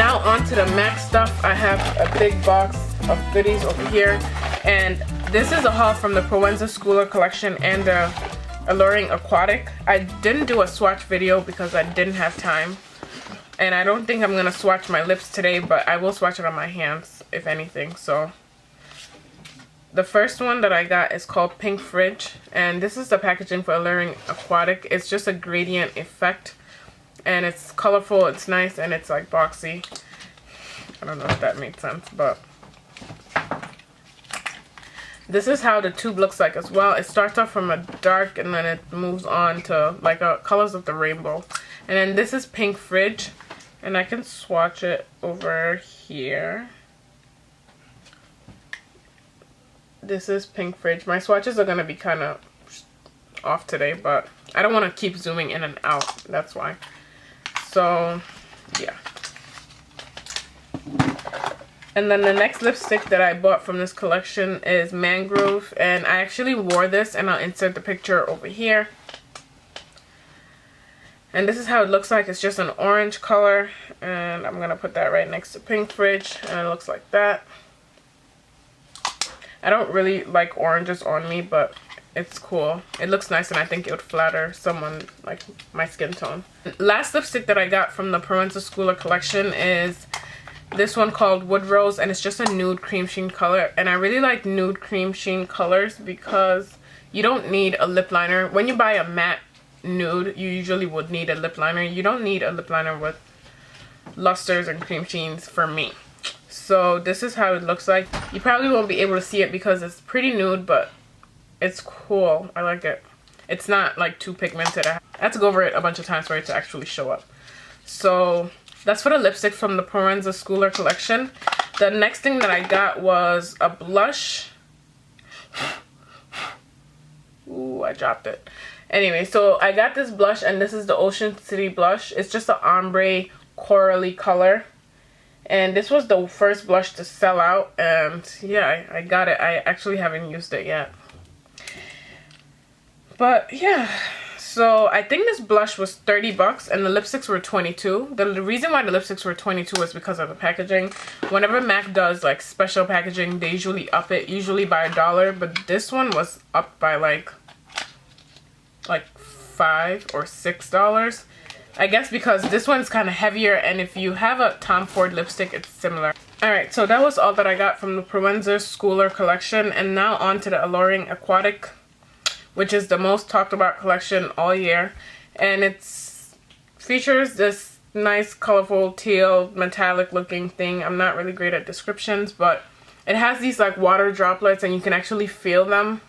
Now on to the MAC stuff. I have a big box of goodies over here, and this is a haul from the Proenza Schouler collection and the Alluring Aquatic. I didn't do a swatch video because I didn't have time, and I don't think I'm gonna swatch my lips today, but I will swatch it on my hands if anything. So the first one that I got is called Pinkfridge, and this is the packaging for Alluring Aquatic. It's just a gradient effect, and it's colorful, it's nice, and it's like boxy. I don't know if that made sense, but this is how the tube looks like as well. It starts off from a dark and then it moves on to like colors of the rainbow. And then this is Pinkfridge, and I can swatch it over here. This is Pinkfridge. My swatches are going to be kind of off today, but I don't want to keep zooming in and out. That's why. So, yeah. And then the next lipstick that I bought from this collection is Mangrove, and I actually wore this, and I'll insert the picture over here. And this is how it looks like. It's just an orange color, and I'm gonna put that right next to Pinkfridge, and it looks like that. I don't really like oranges on me, but it's cool. It looks nice, and I think it would flatter someone like my skin tone. Last lipstick that I got from the Proenza Schouler collection is this one called Woodrose, and it's just a nude cream sheen color. And I really like nude cream sheen colors because you don't need a lip liner. When you buy a matte nude, you usually would need a lip liner. You don't need a lip liner with lusters and cream sheens for me. So this is how it looks like. You probably won't be able to see it because it's pretty nude, but it's cool. I like it. It's not like too pigmented. I had to go over it a bunch of times for it to actually show up. So that's for the lipstick from the Proenza Schouler collection. The next thing that I got was a blush. Ooh, I dropped it. Anyway, so I got this blush, and this is the Ocean City blush. It's just an ombre corally color. And this was the first blush to sell out, and yeah, I got it. I actually haven't used it yet. But yeah, so I think this blush was 30 bucks and the lipsticks were 22. The reason why the lipsticks were 22 is because of the packaging. Whenever MAC does like special packaging, they usually up it, usually by $1, but this one was up by like $5 or $6. I guess because this one's kind of heavier, and if you have a Tom Ford lipstick, it's similar. Alright, so that was all that I got from the Proenza Schouler collection, and now on to the Alluring Aquatic, which is the most talked about collection all year. And it features this nice colorful teal metallic looking thing. I'm not really great at descriptions, but it has these like water droplets, and you can actually feel them,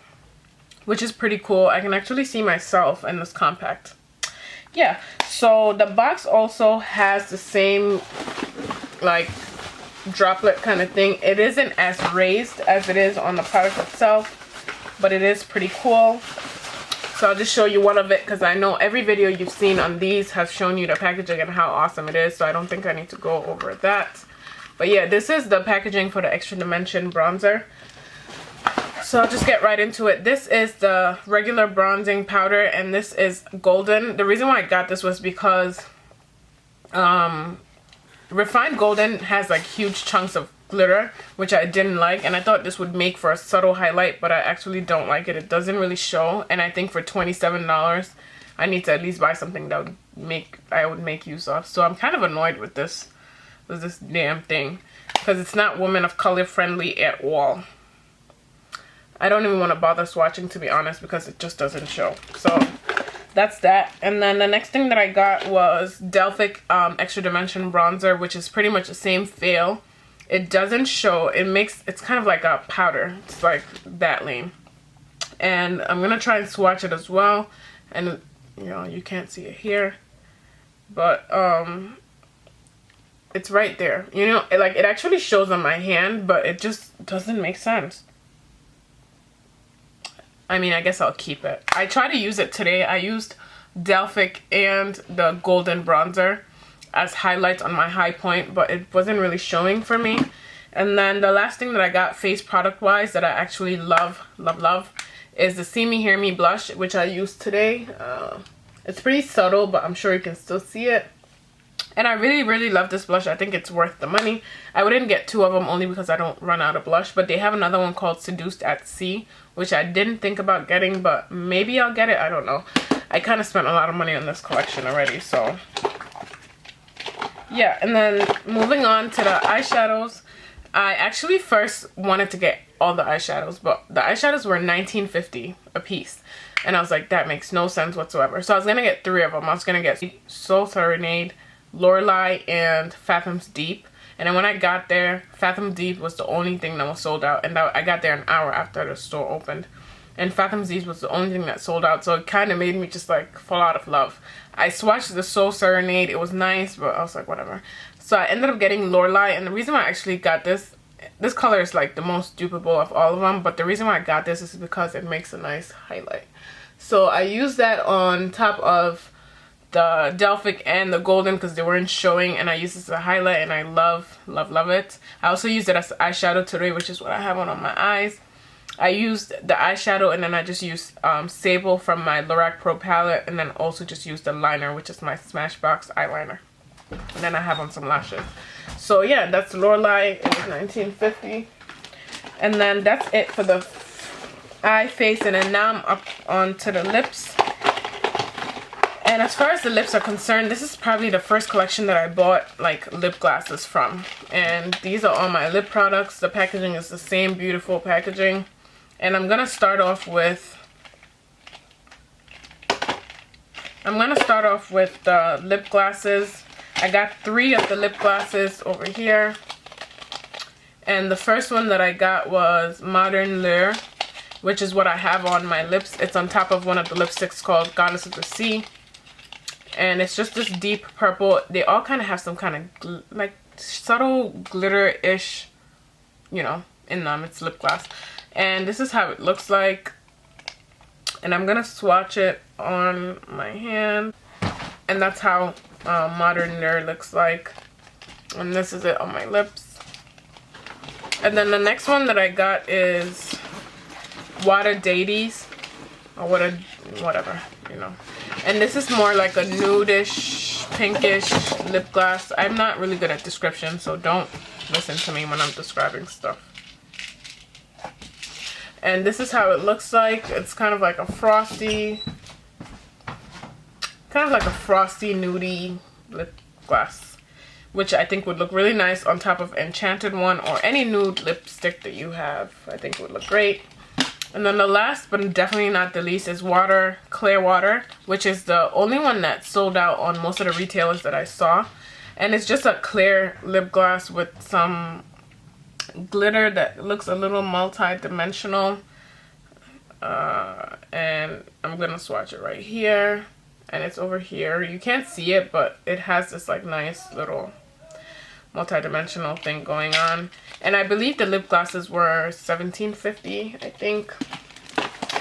which is pretty cool. I can actually see myself in this compact. Yeah, so the box also has the same like droplet kind of thing. It isn't as raised as it is on the product itself, but it is pretty cool. So I'll just show you one of it, because I know every video you've seen on these has shown you the packaging and how awesome it is, so I don't think I need to go over that. But yeah, this is the packaging for the Extradimension bronzer. So I'll just get right into it. This is the regular bronzing powder, and this is golden. The reason why I got this was because refined golden has like huge chunks of glitter, which I didn't like, and I thought this would make for a subtle highlight, but I actually don't like it. It doesn't really show, and I think for $27 I need to at least buy something that I would make use of. So I'm kind of annoyed with this damn thing, because it's not woman of color friendly at all. I don't even want to bother swatching, to be honest, because it just doesn't show. So that's that. And then the next thing that I got was Delphic Extradimension bronzer, which is pretty much the same feel. It doesn't show. It's kind of like a powder. It's like that lame. And I'm gonna try and swatch it as well. And you know, you can't see it here, but it's right there. You know, it actually shows on my hand, but it just doesn't make sense. I mean, I guess I'll keep it. I tried to use it today. I used Delphic and the golden bronzer as highlights on my high point, but it wasn't really showing for me. And then the last thing that I got face product wise that I actually love is the See Me Hear Me blush, which I used today. It's pretty subtle, but I'm sure you can still see it. And I really love this blush. I think it's worth the money. I wouldn't get 2 of them only because I don't run out of blush. But they have another one called Seduced at Sea, which I didn't think about getting, but maybe I'll get it. I don't know. I kind of spent a lot of money on this collection already, so yeah. And then moving on to the eyeshadows. I actually first wanted to get all the eyeshadows, but the eyeshadows were $19.50 a piece. And I was like, that makes no sense whatsoever. So I was going to get 3 of them. I was going to get Soul Serenade, Lorelei, and Fathoms Deep. And then when I got there, Fathoms Deep was the only thing that was sold out. And I got there an hour after the store opened. And Fathoms Deep was the only thing that sold out. So it kind of made me just like fall out of love. I swatched the Soul Serenade. It was nice, but I was like, whatever. So I ended up getting Lorelei. And the reason why I actually got this color is like the most dupable of all of them. But the reason why I got this is because it makes a nice highlight. So I used that on top of the Delphic and the Golden because they weren't showing, and I used this as a highlight, and I love it. I also used it as eyeshadow today, which is what I have on my eyes. I used the eyeshadow, and then I just used Sable from my Lorac Pro palette, and then also just used the liner, which is my Smashbox eyeliner. And then I have on some lashes. So yeah, that's Lorelei. It was $19.50. And then that's it for the eye, face, and then now I'm up onto the lips. And as far as the lips are concerned, this is probably the first collection that I bought like lip glosses from. And these are all my lip products. The packaging is the same beautiful packaging. And I'm gonna start off with the lip glosses. I got 3 of the lip glosses over here. And the first one that I got was Modern Lure, which is what I have on my lips. It's on top of one of the lipsticks called Goddess of the Sea. And it's just this deep purple. They all kind of have some kind of like subtle glitter-ish, you know, in them. It's lip gloss. And this is how it looks like. And I'm going to swatch it on my hand. And that's how Modern Lure looks like. And this is it on my lips. And then the next one that I got is Water Deities. Or whatever, you know. And this is more like a nudish, pinkish lip gloss. I'm not really good at description, so don't listen to me when I'm describing stuff. And this is how it looks like. It's kind of like a frosty, nudie lip gloss, which I think would look really nice on top of Enchanted One or any nude lipstick that you have. I think it would look great. And then the last, but definitely not the least, is Clear Water, which is the only one that sold out on most of the retailers that I saw. And it's just a clear lip gloss with some glitter that looks a little multi-dimensional. And I'm going to swatch it right here. And it's over here. You can't see it, but it has this like nice little multi-dimensional thing going on. And I believe the lip glosses were $17.50, I think.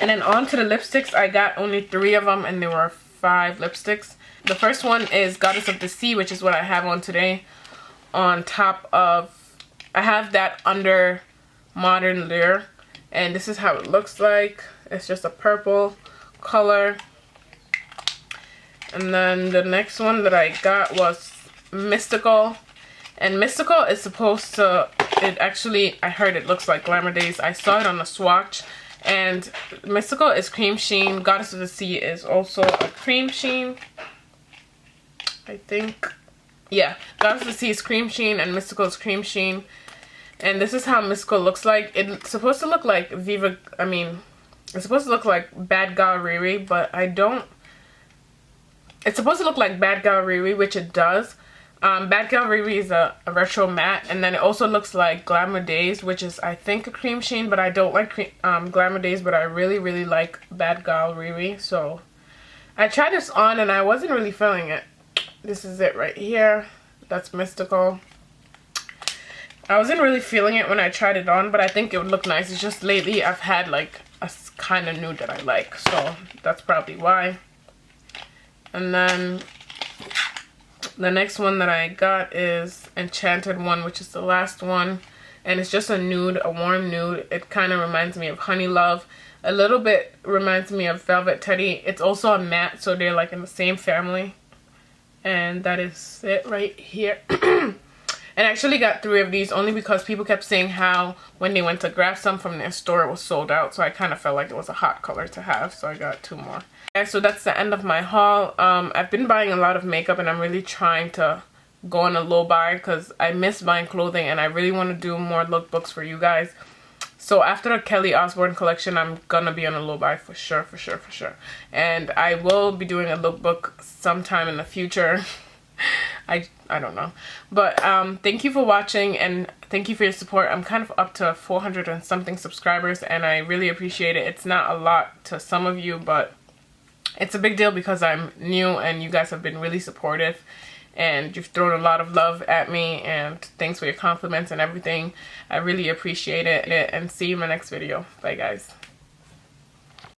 And then on to the lipsticks. I got only 3 of them, and there were 5 lipsticks. The first one is Goddess of the Sea, which is what I have on today. On top of, I have that under Modern Lure, and this is how it looks like. It's just a purple color. And then the next one that I got was Mystical. And Mystical is supposed to, I heard it looks like Glamour Days. I saw it on the swatch. And Mystical is cream sheen. Goddess of the Sea is also a cream sheen, I think. Yeah, Goddess of the Sea is cream sheen and Mystical is cream sheen. And this is how Mystical looks like. It's supposed to look like it's supposed to look like Bad Gal Riri, but I don't. It's supposed to look like Bad Gal Riri, which it does. Bad Gal Riri is a retro matte, and then it also looks like Glamour Days, which is I think a cream sheen, but I don't like Glamour Days, but I really like Bad Gal Riri. So I tried this on and I wasn't really feeling it. This is it right here. That's Mystical. I wasn't really feeling it when I tried it on, but I think it would look nice. It's just lately I've had like a kind of nude that I like, so that's probably why. And then the next one that I got is Enchanted One, which is the last one. And it's just a nude, a warm nude. It kind of reminds me of Honey Love. A little bit reminds me of Velvet Teddy. It's also a matte, so they're like in the same family. And that is it right here. And I actually got 3 of these only because people kept saying how when they went to grab some from their store it was sold out, so I kind of felt like it was a hot color to have, so I got 2 more. And so that's the end of my haul. I've been buying a lot of makeup and I'm really trying to go on a low buy because I miss buying clothing and I really want to do more lookbooks for you guys. So after the Kelly Osbourne collection, I'm gonna be on a low buy for sure, for sure, for sure. And I will be doing a lookbook sometime in the future. I don't know. But thank you for watching and thank you for your support. I'm kind of up to 400 and something subscribers and I really appreciate it. It's not a lot to some of you, but it's a big deal because I'm new and you guys have been really supportive and you've thrown a lot of love at me, and thanks for your compliments and everything. I really appreciate it, and see you in my next video. Bye guys.